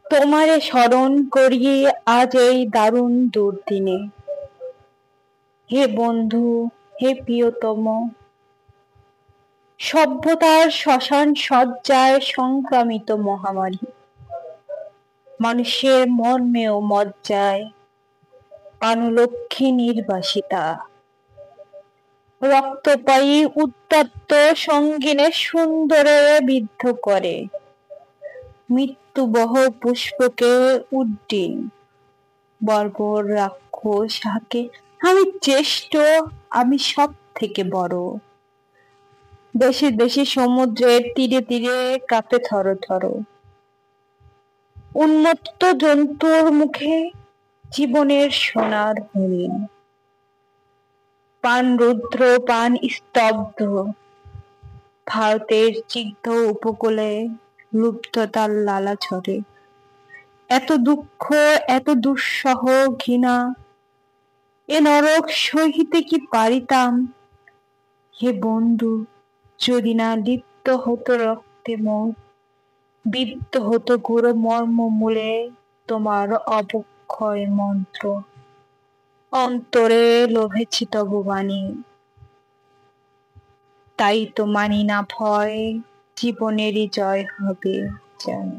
তোমারে স্মরণ করি আজ এই দারুণ দুর্দিনে। হে বন্ধু, হে প্রিয়তম, সভ্যতার শ্মশান সজ্জায় সংক্রামিত মহামারী, মানুষের মর্মে ও মজ্জায় পানলক্ষ্মী নির্বাসিতা, রক্তপায়ী উত্তপ্ত সঙ্গিনে সুন্দরে বিদ্ধ করে, মৃত্যুবহ পুষ্পকে উড্ডীন বর্বর রাক্ষস হাকে আমি জ্যেষ্ঠ, আমি সব থেকে বড়। দেশে দেশে সমুদ্রের তীরে তীরে কাঁপে থর থর, উন্মত্ত জন্তুর মুখে জীবনের সোনার হরিণ, পান রুদ্র পান স্তব্ধ, ভারতের সিগ্ধ উপকূলে লুব্ধতার লালা ঝরে। এত দুঃখ, এত দুঃসহ ঘৃণা, এ নরক সহিতে কি পারিতাম? হে বন্ধু, যদি না লিপ্ত হতো রক্তে মোর, বিদ্ধ হতো গুরু মর্ম মূলে তোমার অবক্ষয় মন্ত্র। অন্তরে লোভেছি তব বাণী, তাই তো মানি না ভয়, জীবনেরই জয় হবে জানি।